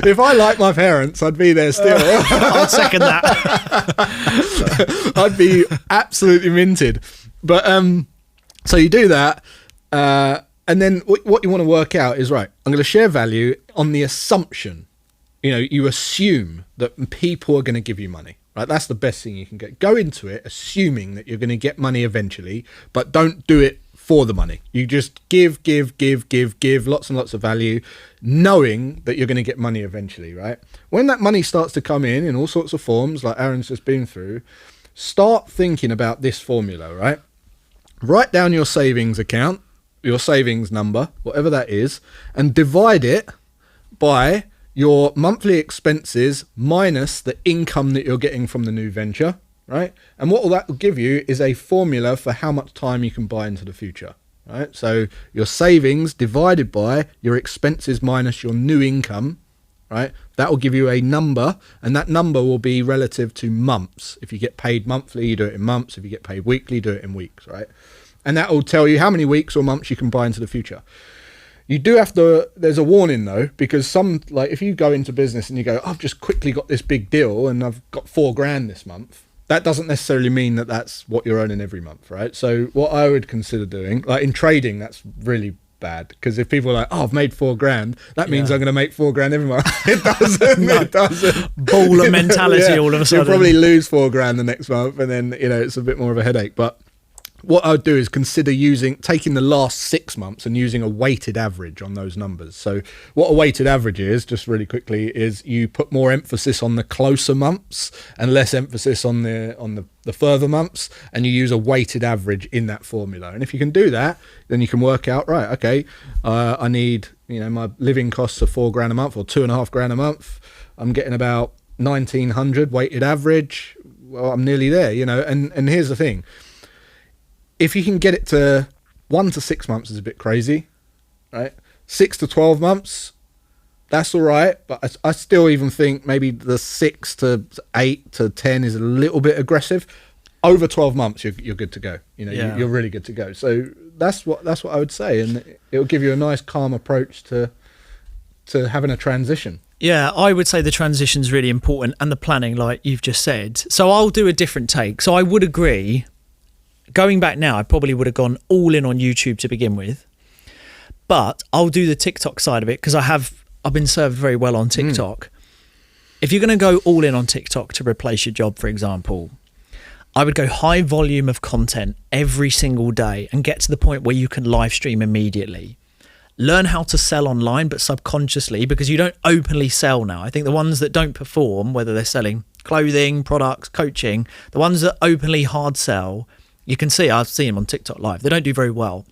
If I liked my parents, I'd be there still. I'll second that. I'd be absolutely minted. But so you do that, and then what you want to work out is, right, I'm going to share value on the assumption, you assume that people are going to give you money, right? That's the best thing you can get. Go into it assuming that you're going to get money eventually, but don't do it for the money. You just give lots and lots of value, knowing that you're going to get money eventually, right? When that money starts to come in all sorts of forms, like Aaron's just been through, start thinking about this formula, right? Write down your savings account, your savings number, whatever that is, and divide it by your monthly expenses minus the income that you're getting from the new venture, right? And what that will give you is a formula for how much time you can buy into the future, right? So your savings divided by your expenses minus your new income, right? That will give you a number, and that number will be relative to months. If you get paid monthly, you do it in months. If you get paid weekly, do it in weeks, right? And that will tell you how many weeks or months you can buy into the future. You do have to, there's a warning though, because if you go into business and you go, I've just quickly got this big deal and I've got $4,000 this month, that doesn't necessarily mean that that's what you're earning every month, right? So what I would consider doing, like in trading, that's really bad, because if people are like, I've made $4,000, that means I'm going to make $4,000 every month. It doesn't. No. It doesn't. Baller mentality all of a sudden. You'll probably lose $4,000 the next month, and then it's a bit more of a headache. But what I would do is consider taking the last 6 months and using a weighted average on those numbers. So what a weighted average is, just really quickly, is you put more emphasis on the closer months and less emphasis on the further months, and you use a weighted average in that formula. And if you can do that, then you can work out, right, okay, I need, my living costs are $4,000 a month or $2,500 a month. I'm getting about 1,900 weighted average. Well, I'm nearly there, and here's the thing. If you can get it to 1 to 6 months is a bit crazy, right? 6 to 12 months, that's all right. But I still even think maybe the 6 to 8 to 10 is a little bit aggressive. Over 12 months, you're good to go. You're really good to go. So that's what I would say, and it'll give you a nice, calm approach to having a transition. Yeah, I would say the transition's really important, and the planning, like you've just said. So I'll do a different take. So I would agree. Going back now, I probably would have gone all in on YouTube to begin with, but I'll do the TikTok side of it because I've been served very well on TikTok. If you're going to go all in on TikTok to replace your job, for example, I would go high volume of content every single day and get to the point where you can live stream immediately. Learn how to sell online, but subconsciously, because you don't openly sell now. I think the ones that don't perform, whether they're selling clothing, products, coaching, the ones that openly hard sell, you can see, I've seen them on TikTok live, they don't do very well.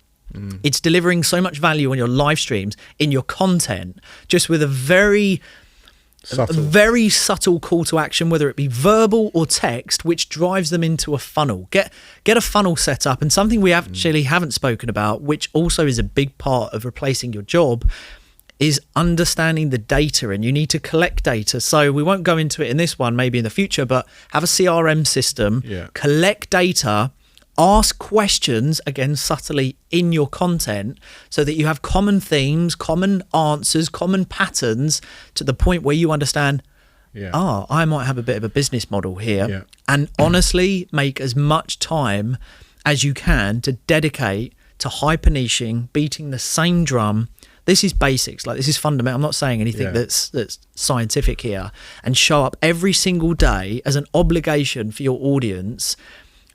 It's delivering so much value on your live streams, in your content, just with a very subtle call to action, whether it be verbal or text, which drives them into a funnel. Get a funnel set up. And something we actually haven't spoken about, which also is a big part of replacing your job, is understanding the data, and you need to collect data. So we won't go into it in this one, maybe in the future, but have a CRM system, collect data, ask questions, again, subtly in your content, so that you have common themes, common answers, common patterns, to the point where you understand, I might have a bit of a business model here. And honestly, make as much time as you can to dedicate to hyper niching, beating the same drum. This is basics, like this is fundamental. I'm not saying anything that's scientific here. And show up every single day as an obligation for your audience,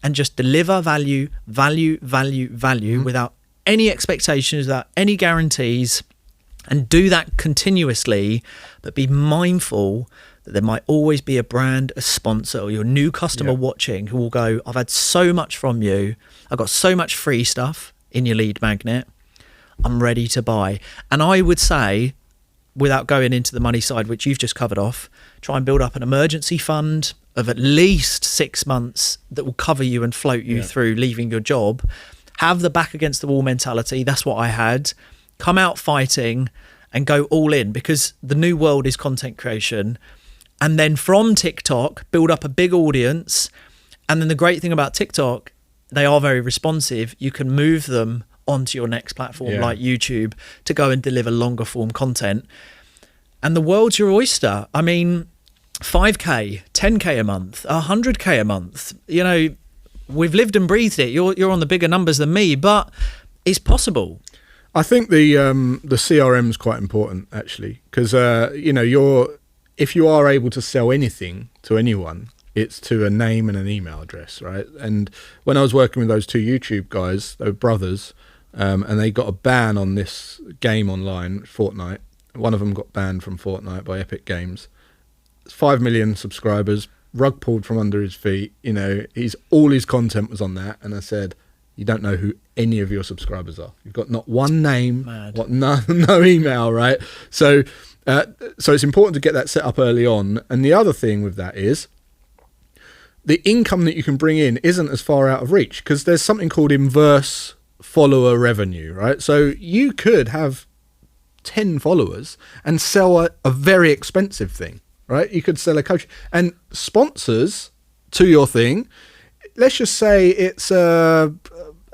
and just deliver value without any expectations, without any guarantees, and do that continuously. But be mindful that there might always be a brand, a sponsor, or your new customer watching who will go, I've had so much from you. I've got so much free stuff in your lead magnet. I'm ready to buy. And I would say, without going into the money side, which you've just covered off, try and build up an emergency fund of at least 6 months that will cover you and float you through leaving your job. Have the back against the wall mentality. That's what I had. Come out fighting and go all in, because the new world is content creation. And then from TikTok, build up a big audience. And then the great thing about TikTok, they are very responsive. You can move them onto your next platform like YouTube to go and deliver longer form content. And the world's your oyster. I mean, 5K, 10K a month, 100K a month. We've lived and breathed it. You're on the bigger numbers than me, but it's possible. I think the CRM is quite important, actually, because if you are able to sell anything to anyone, it's to a name and an email address, right? And when I was working with those two YouTube guys, they were brothers, and they got a ban on this game online, Fortnite. One of them got banned from Fortnite by Epic Games. 5 million subscribers, rug pulled from under his feet. All his content was on that. And I said, you don't know who any of your subscribers are. You've got not one name, no email, right? So it's important to get that set up early on. And the other thing with that is the income that you can bring in isn't as far out of reach, because there's something called inverse follower revenue, right? So you could have 10 followers and sell a very expensive thing, right? You could sell a coach and sponsors to your thing. Let's just say it's a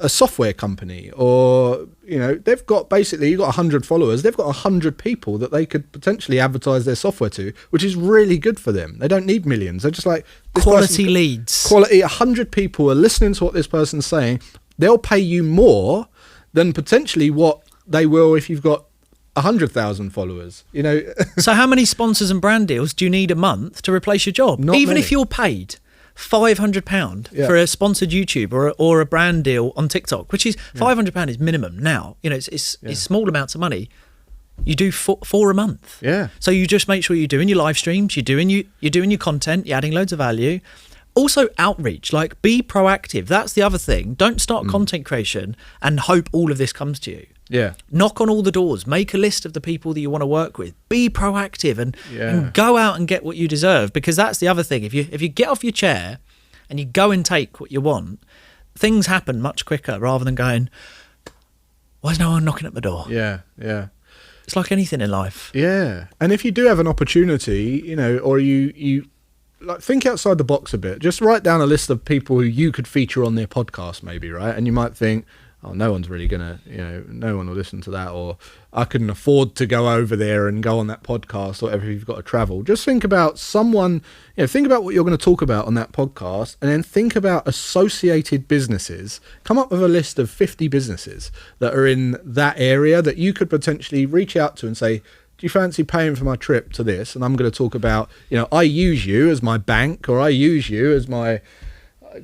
a software company, or they've got basically, you've got 100 followers, they've got 100 people that they could potentially advertise their software to, which is really good for them. They don't need millions. They're just like, quality leads. Quality. 100 people are listening to what this person's saying. They'll pay you more than potentially what they will if you've got 100,000 followers. So how many sponsors and brand deals do you need a month to replace your job? Not Even many. if you're paid £500 for a sponsored YouTube or a brand deal on TikTok, which is £500 is minimum now. It's small amounts of money. You do four a month. Yeah. So you just make sure you're doing your live streams, you're doing your content, you're adding loads of value. Also outreach, like be proactive. That's the other thing. Don't start content creation and hope all of this comes to you. Yeah. Knock on all the doors, make a list of the people that you want to work with, be proactive and go out and get what you deserve, because that's the other thing. If you get off your chair and you go and take what you want, things happen much quicker rather than going, why is no one knocking at the door? Yeah, yeah. It's like anything in life. Yeah. And if you do have an opportunity, or you like, think outside the box a bit, just write down a list of people who you could feature on their podcast maybe, right? And you might think, oh, no one's really gonna, no one will listen to that, or I couldn't afford to go over there and go on that podcast, or whatever, if you've got to travel. Just think about someone, think about what you're going to talk about on that podcast, and then think about associated businesses. Come up with a list of 50 businesses that are in that area that you could potentially reach out to and say, do you fancy paying for my trip to this? And I'm going to talk about, I use you as my bank, or I use you as my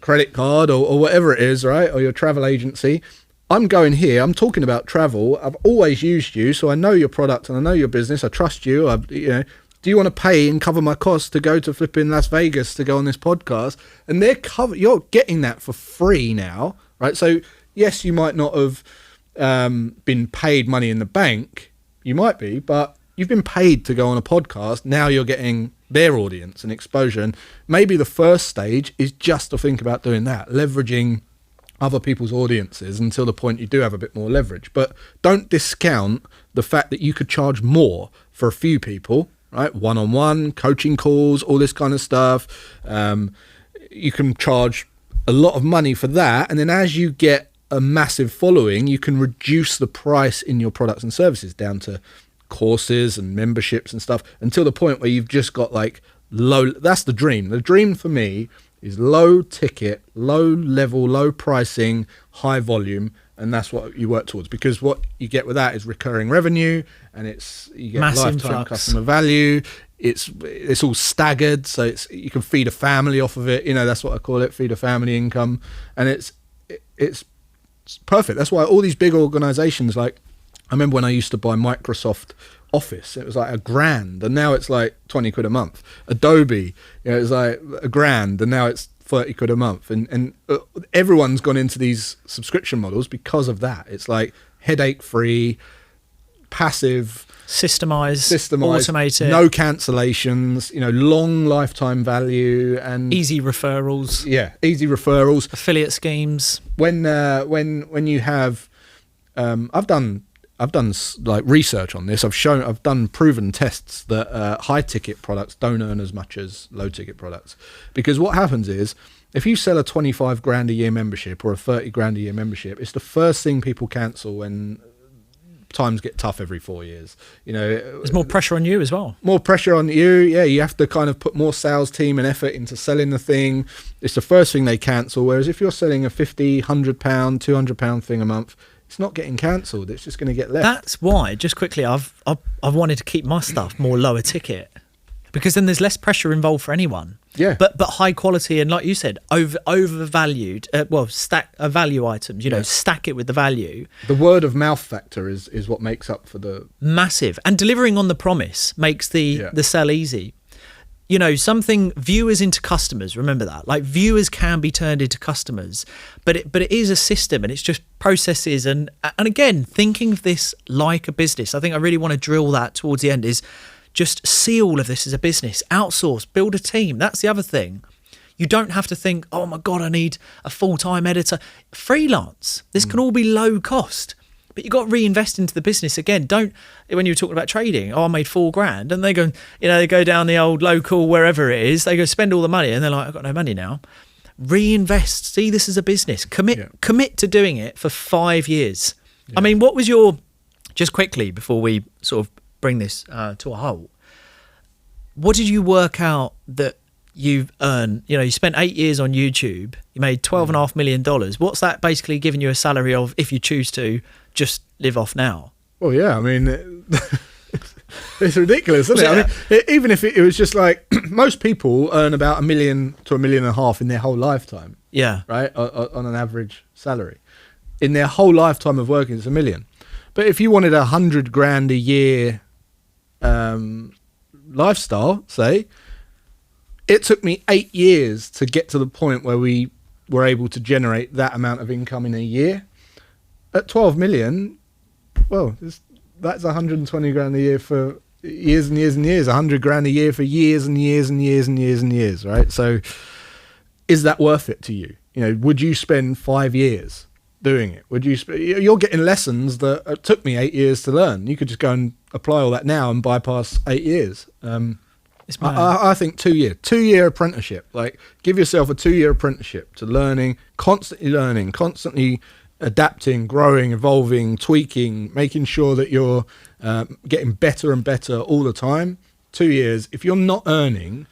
credit card, or whatever it is, right? Or your travel agency. I'm going here, I'm talking about travel, I've always used you, so I know your product and I know your business, I trust you, do you want to pay and cover my costs to go to flipping Las Vegas to go on this podcast? And you're getting that for free now, right? So yes, you might not have been paid money in the bank, you might be, but you've been paid to go on a podcast. Now you're getting their audience and exposure, and maybe the first stage is just to think about doing that, leveraging other people's audiences until the point you do have a bit more leverage. But don't discount the fact that you could charge more for a few people, right? One-on-one, coaching calls, all this kind of stuff. You can charge a lot of money for that. And then as you get a massive following, you can reduce the price in your products and services down to courses and memberships and stuff, until the point where you've just got like that's the dream. The dream for me is low ticket, low level, low pricing, high volume, and that's what you work towards, because what you get with that is recurring revenue, and you get massive lifetime influx. customer value. It's all staggered, so you can feed a family off of it. That's what I call it, feed a family income, and it's perfect. That's why all these big organizations, like I remember when I used to buy Microsoft Office, it was like $1,000, and now it's like 20 quid a month. Adobe, it was like $1,000, and now it's 30 quid a month. And everyone's gone into these subscription models because of that. It's like headache free, passive, systemized, automated, no cancellations, long lifetime value, and easy referrals. Yeah, easy referrals, affiliate schemes. When you have, I've done like research on this. I've done proven tests that high ticket products don't earn as much as low ticket products, because what happens is, if you sell a 25 grand a year membership or a 30 grand a year membership, it's the first thing people cancel when times get tough every 4 years. There's more pressure on you as well. More pressure on you. Yeah, you have to kind of put more sales team and effort into selling the thing. It's the first thing they cancel. Whereas if you're selling a £50, £100, £200 thing a month, it's not getting cancelled. It's just going to get left. That's why, just quickly, I've wanted to keep my stuff more lower ticket, because then there's less pressure involved for anyone. Yeah. But high quality, and like you said, overvalued. Stack value items. Stack it with the value. The word of mouth factor is what makes up for the massive, and delivering on the promise makes the sell easy. Something, viewers into customers, remember that. Like, viewers can be turned into customers, but it is a system, and it's just processes. And again, thinking of this like a business, I think I really want to drill that towards the end, is just see all of this as a business. Outsource, build a team. That's the other thing. You don't have to think, oh my God, I need a full-time editor. Freelance. This can all be low cost. But you've got to reinvest into the business again. Don't, when you were talking about trading, I made $4,000, and they go, they go down the old local, wherever it is, they go spend all the money, and they're like, I've got no money now. reinvest, see this as a business, commit to doing it for 5 years. I mean, what was your, just quickly before we sort of bring this to a halt, what did you work out that you've earned? You know, you spent 8 years on YouTube, you made $12.5 million. What's that basically giving you a salary of, if you choose to just live off now? Well, yeah, I mean, it's ridiculous, isn't it? I mean, even if it was just like, most people earn about $1 million to $1.5 million in their whole lifetime. Yeah. Right? On an average salary. In their whole lifetime of working, it's $1 million. But if you wanted $100,000 a year lifestyle, say, it took me 8 years to get to the point where we were able to generate that amount of income in a year. At 12 million, well, that's 120 grand a year for years and years and years. 100 grand a year for years and years and years and years and years, right? So, is that worth it to you? You know, would you spend 5 years doing it? Would you? You're getting lessons that took me 8 years to learn. You could just go and apply all that now and bypass 8 years. I think 2 year, 2 year apprenticeship. Like, give yourself a 2 year apprenticeship to learning, constantly adapting, growing, evolving, tweaking, making sure that you're getting better and better all the time. 2 years. If you're not earning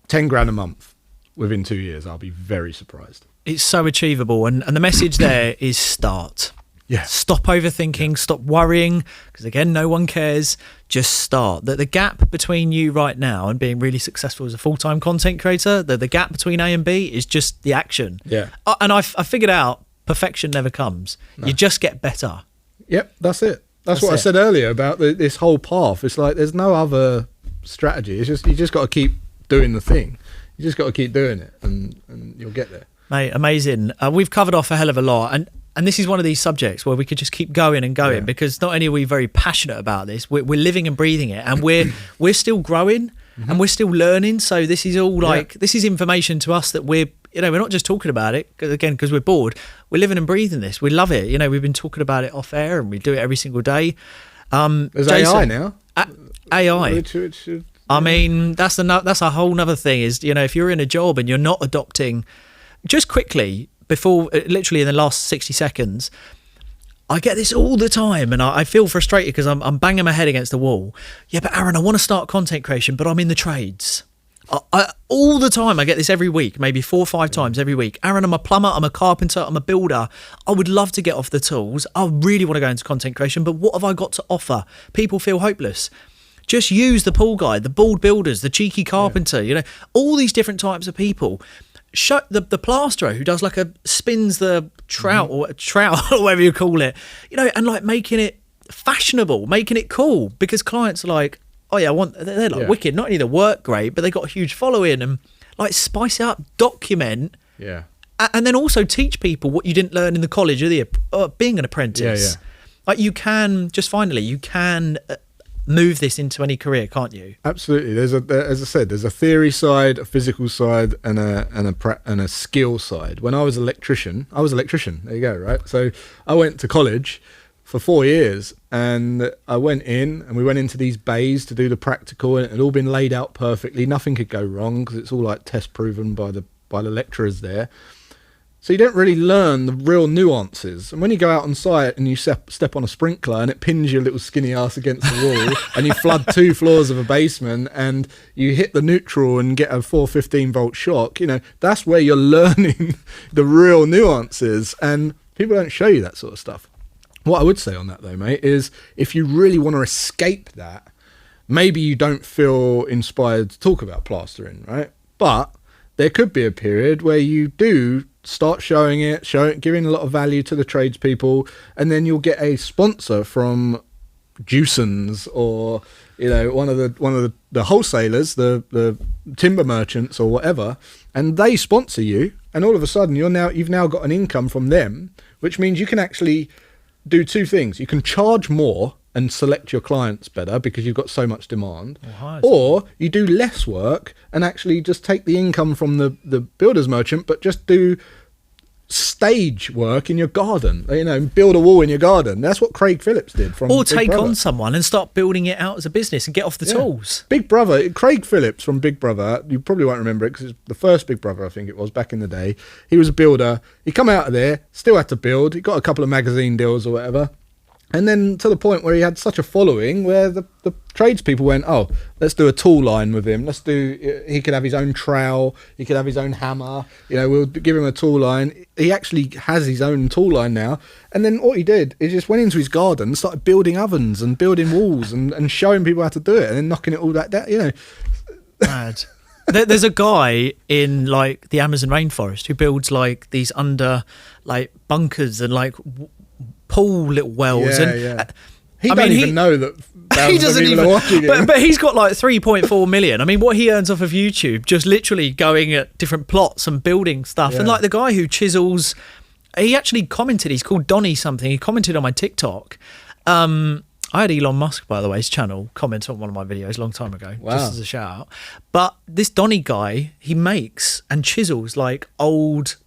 10 grand a month within 2 years, I'll be very surprised. It's so achievable, and the message there is start. Yeah. Stop overthinking, stop worrying, because again, no one cares. Just start. The gap between you right now and being really successful as a full-time content creator, the gap between A and B is just the action. Yeah. And I figured out perfection never comes. No. You just get better. Yep, that's it. That's what I said earlier about this whole path. It's like there's no other strategy. It's just, you just got to keep doing the thing. You just got to keep doing it, and you'll get there. Mate, amazing. We've covered off a hell of a lot, and this is one of these subjects where we could just keep going and going, because not only are we very passionate about this, we're living and breathing it, and we're still growing and we're still learning. So this is all this is information to us that we're not just talking about it again because we're bored. We're living and breathing this. We love it. You know, we've been talking about it off air and we do it every single day. There's Jason, AI now. AI. I mean, that's a whole nother thing. Is, you know, if you're in a job and you're not adopting, just quickly, before, literally in the last 60 seconds, I get this all the time, and I feel frustrated because I'm banging my head against the wall. Yeah, but Aaron, I want to start content creation, but I'm in the trades. All the time, I get this every week, maybe 4 or 5 times every week. Aaron, I'm a plumber, I'm a carpenter, I'm a builder. I would love to get off the tools. I really want to go into content creation, but what have I got to offer? People feel hopeless. Just use the pool guy, the bald builders, the cheeky carpenter, you know, all these different types of people. Show the plasterer who does spins the trout or whatever you call it, you know, and like making it fashionable, making it cool, because clients are like, oh yeah, they're like wicked. Not only the work great, but they got a huge following, and like spice it up, document, and then also teach people what you didn't learn in the college or being an apprentice. Like you can move this into any career, can't you? Absolutely. As I said, there's a theory side, a physical side, and a skill side. When I was an electrician. There you go, right? So I went to college for 4 years, and I went in, and we went into these bays to do the practical, and it had all been laid out perfectly. Nothing could go wrong because it's all like test proven by the lecturers there. So you don't really learn the real nuances. And when you go out on site and you step on a sprinkler and it pins your little skinny ass against the wall and you flood 2 floors of a basement and you hit the neutral and get a 415 volt shock, you know, that's where you're learning the real nuances. And people don't show you that sort of stuff. What I would say on that though, mate, is if you really want to escape that, maybe you don't feel inspired to talk about plastering, right? But there could be a period where you do start showing it, giving a lot of value to the tradespeople, and then you'll get a sponsor from Juicens or, you know, one of the wholesalers, the timber merchants or whatever, and they sponsor you, and all of a sudden you've now got an income from them, which means you can actually do 2 things. You can charge more and select your clients better because you've got so much demand, or you do less work and actually just take the income from the builder's merchant, but just do stage work in your garden, you know, build a wall in your garden. That's what Craig Phillips did from Or Big take Brother. on someone and start building it out as a business and get off the tools. Big Brother, Craig Phillips from Big Brother, you probably won't remember it because it's the first Big Brother, I think it was, back in the day. He was a builder. He come out of there, still had to build. He got a couple of magazine deals or whatever. And then to the point where he had such a following where the tradespeople went, oh, let's do a tool line with him. He could have his own trowel. He could have his own hammer. You know, we'll give him a tool line. He actually has his own tool line now. And then what he did is just went into his garden and started building ovens and building walls and showing people how to do it and then knocking it all that down, you know. Mad. There's a guy in like the Amazon rainforest who builds like these under like bunkers and like pool little wells. He doesn't even know that he doesn't even watching it. But he's got like 3.4 million. I mean, what he earns off of YouTube, just literally going at different plots and building stuff. And like the guy who chisels, he actually commented, he's called Donny something. He commented on my TikTok. I had Elon Musk, by the way, his channel, comment on one of my videos a long time ago, just as a shout out. But this Donny guy, he makes and chisels like old,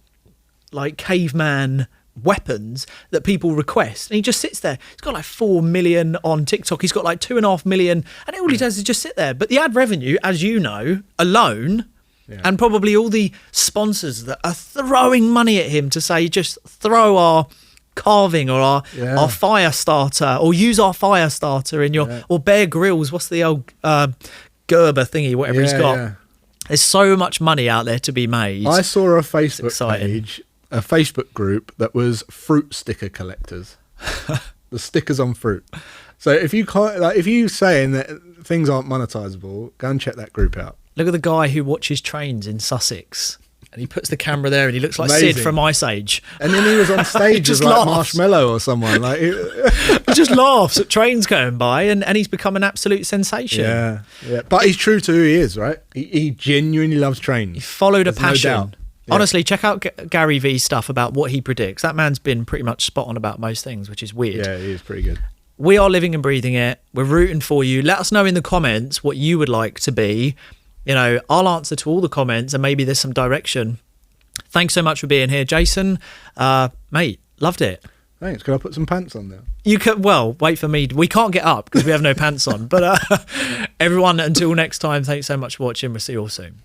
like caveman weapons that people request, and he just sits there. He's got like 4 million on TikTok. He's got like 2.5 million, and all he does is just sit there. But the ad revenue, as you know, alone, and probably all the sponsors that are throwing money at him to say, just throw our carving or our fire starter, or use our fire starter in your or Bear Grylls. What's the old Gerber thingy? Whatever he's got. Yeah. There's so much money out there to be made. I saw a Facebook page. A Facebook group that was fruit sticker collectors. The stickers on fruit. So if you saying that things aren't monetizable, go and check that group out. Look at the guy who watches trains in Sussex, and he puts the camera there, and he looks like Sid from Ice Age. And then he was on stage as like Marshmallow or someone. Like he just laughs at trains going by, and he's become an absolute sensation. Yeah. But he's true to who he is, right? He genuinely loves trains. He followed a passion. No doubt. Honestly, check out Gary V's stuff about what he predicts. That man's been pretty much spot on about most things, which is weird. Yeah, he is pretty good. We are living and breathing it. We're rooting for you. Let us know in the comments what you would like to be. You know, I'll answer to all the comments, and maybe there's some direction. Thanks so much for being here, Jason. Mate, loved it. Thanks. Can I put some pants on there? You could. Well, wait for me. We can't get up because we have no pants on. But everyone, until next time, thanks so much for watching. We'll see you all soon.